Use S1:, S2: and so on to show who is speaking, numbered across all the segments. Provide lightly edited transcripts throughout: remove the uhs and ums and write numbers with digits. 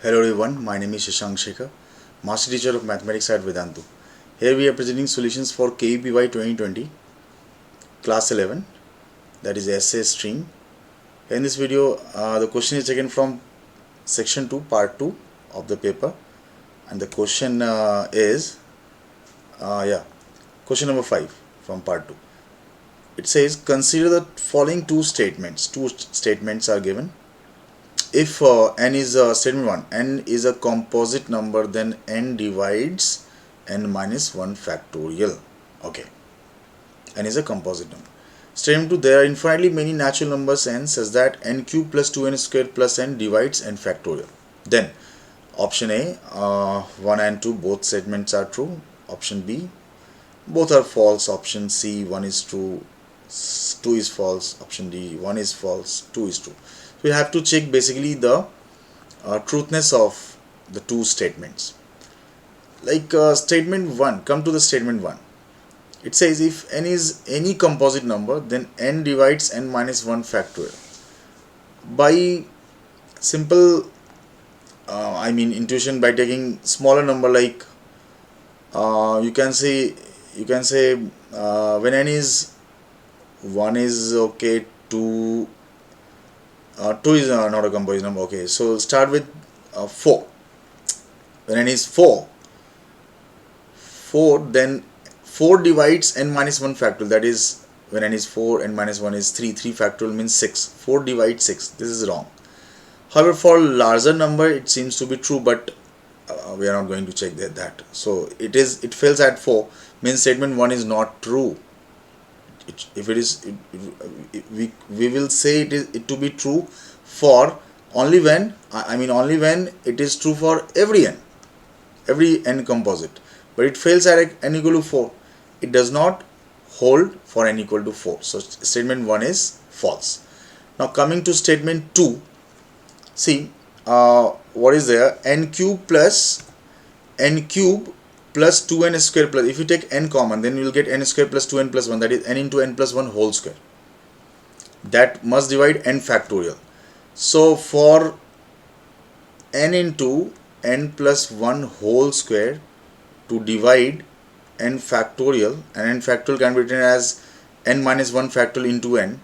S1: Hello everyone, my name is Shashank Shekhar, Master Teacher of Mathematics at Vedantu. Here we are presenting solutions for KVPY 2020, Class 11, that is Essay Stream. In this video, the question is taken from Section 2, Part 2 of the paper, and the question is, question number 5 from Part 2. It says, consider the following two statements. Two statements are given. If n is statement 1, n is a composite number, then n divides n minus 1 factorial. Okay, n is a composite number. Statement 2, there are infinitely many natural numbers n such that n cube plus 2n square plus n divides n factorial. Then option A, 1 and 2 both statements are true. Option B, both are false. Option C, 1 is true, 2 is false. Option D, 1 is false, 2 is true. We have to check basically the truthness of the two statements. Like statement 1, come to the statement 1. It says if n is any composite number, then n divides n minus 1 factorial. By simple intuition, by taking smaller number, like you can say when n is 1 is okay, 2 is not a composite number. Okay, so start with 4. When n is 4, then 4 divides n minus 1 factorial. That is, when n is 4, n minus 1 is 3. 3 factorial means 6. 4 divides 6. This is wrong. However, for larger number, it seems to be true, but we are not going to check that. So it fails at 4. Means statement 1 is not true. If it is, we will say it to be true for only when it is true for every n composite, but it fails at n equal to 4. It does not hold for n equal to 4. So statement 1 is false. Now coming to statement 2, see what is there? n cube plus 2n square plus, if you take n common, then you will get n square plus 2n plus 1, that is n into n plus 1 whole square. That must divide n factorial. So for n into n plus 1 whole square to divide n factorial, and n factorial can be written as n minus 1 factorial into n,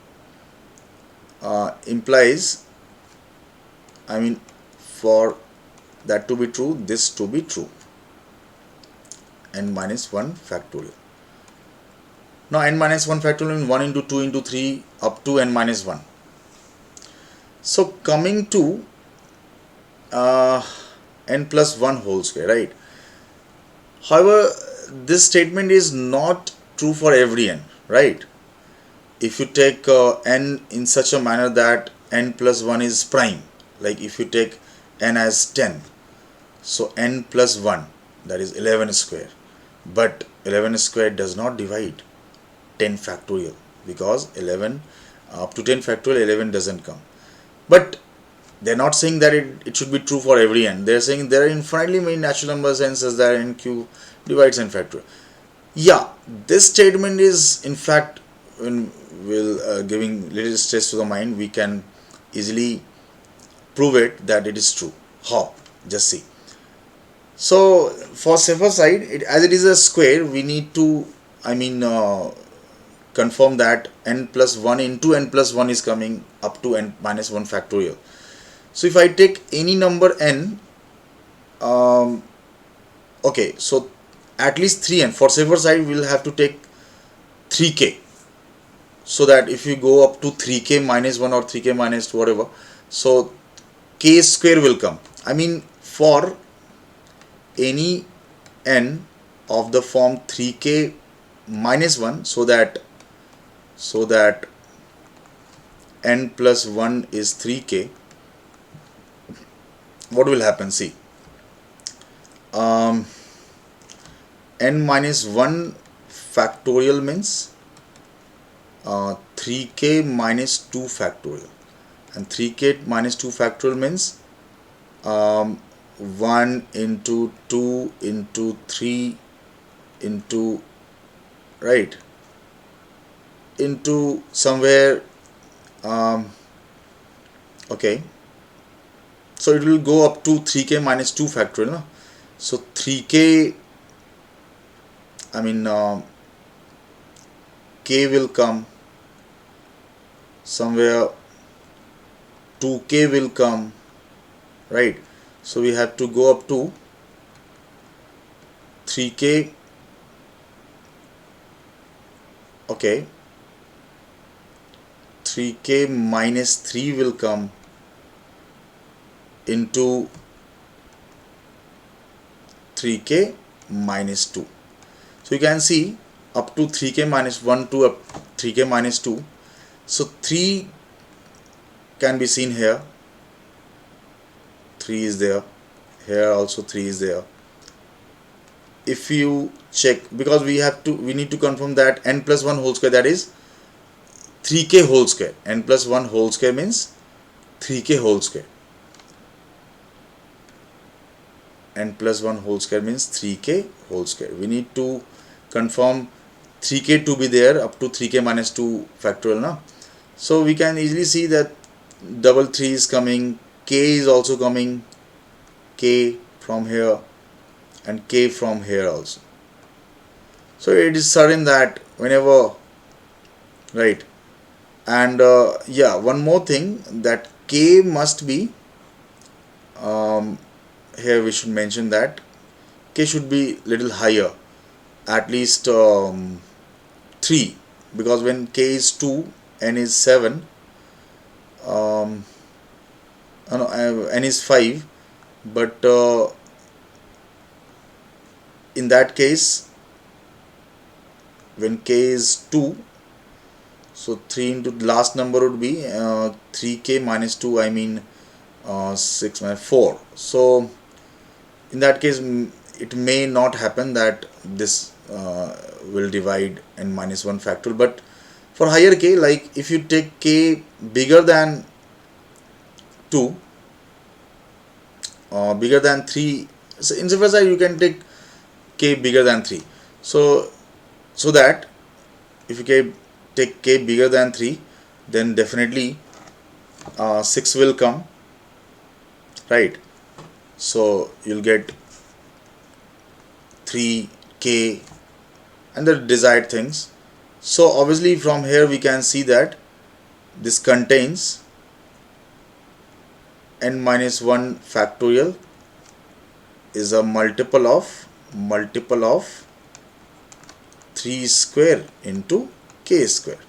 S1: implies, for that to be true, this to be true, n minus 1 factorial. Now n minus 1 factorial means 1 into 2 into 3 up to n minus 1. So coming to n plus 1 whole square, right? However, this statement is not true for every n, right? If you take n in such a manner that n plus 1 is prime, like if you take n as 10, so n plus 1, that is 11 square, but 11 square does not divide 10 factorial, because 11 up to 10 factorial 11 doesn't come. But they're not saying that it should be true for every n. They're saying there are infinitely many natural numbers n such that n cube divides n factorial. Yeah, this statement is, in fact, when we'll giving little stress to the mind, we can easily prove it that it is true. How? Just see. So for safer side, as it is a square, we need to confirm that n plus 1 into n plus 1 is coming up to n minus 1 factorial. So if I take any number n, okay, so at least 3n. For safer side, we will have to take 3k, so that if you go up to 3k minus 1 or 3k minus 2, whatever, so k square will come. For any n of the form 3k minus 1, so that n plus 1 is 3k, what will happen? See, n minus 1 factorial means 3k minus 2 factorial, and 3k minus 2 factorial means 1 into 2 into 3 into, right, into somewhere okay, So it will go up to 3k minus 2 factorial, no? So 3k, I mean k will come somewhere, 2k will come, right? So we have to go up to 3k, okay, 3k minus 3 will come into 3k minus 2. So you can see up to 3k minus 1 to up 3k minus 2. So 3 can be seen here, 3 is there, here also 3 is there. If you check, because we need to confirm that n plus 1 whole square, that is 3k whole square, n plus 1 whole square means 3k whole square, n plus 1 whole square means 3k whole square. We need to confirm 3k to be there up to 3k minus 2 factorial now. So we can easily see that double 3 is coming, k is also coming, k from here and k from here also. So it is certain that whenever, right, and yeah, one more thing, that k must be, here we should mention that k should be little higher, at least 3, because when k is 2, n is 7, no, n is 5, but in that case when k is 2, so 3 into the last number would be 3k minus 2, I mean 6 minus 4. So in that case it may not happen that this will divide n minus 1 factorial. But for higher k, like if you take k bigger than 2, bigger than 3, so in simple side you can take k bigger than 3. So that if you take k bigger than 3, then definitely 6 will come, right? So you'll get 3k and the desired things. So obviously from here we can see that this contains n minus 1 factorial is a multiple of 3 square into k square.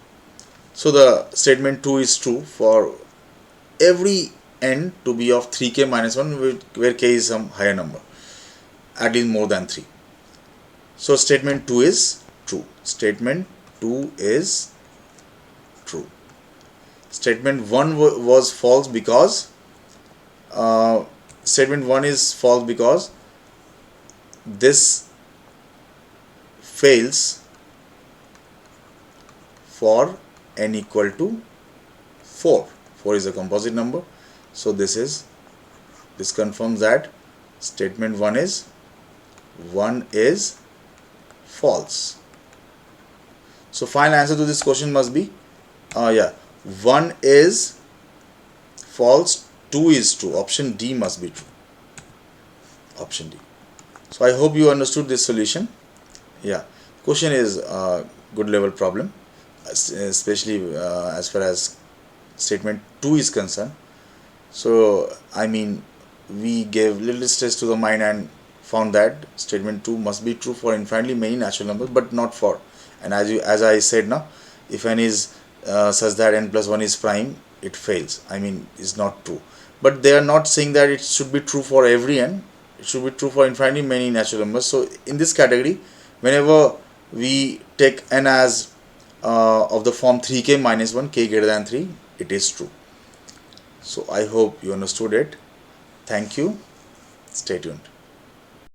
S1: So the statement 2 is true for every n to be of 3k minus 1 where k is some higher number, at least more than 3. So statement 2 is true. Statement 2 is true. Statement 1 was false because statement 1 is false because this fails for n equal to 4. 4 is a composite number. So this confirms that statement 1 is false. So final answer to this question must be 1 is false, 2 is true. Option D must be true. Option D. So I hope you understood this solution. Yeah, question is a good level problem, especially as far as statement 2 is concerned. So I mean, we gave little stress to the mind and found that statement 2 must be true for infinitely many natural numbers, but not for, and as I said now, if n is such that n plus 1 is prime, it fails. I mean, it's not true. But they are not saying that it should be true for every n. It should be true for infinitely many natural numbers. So in this category, whenever we take n as of the form 3k minus 1, k greater than 3, it is true. So I hope you understood it. Thank you. Stay tuned.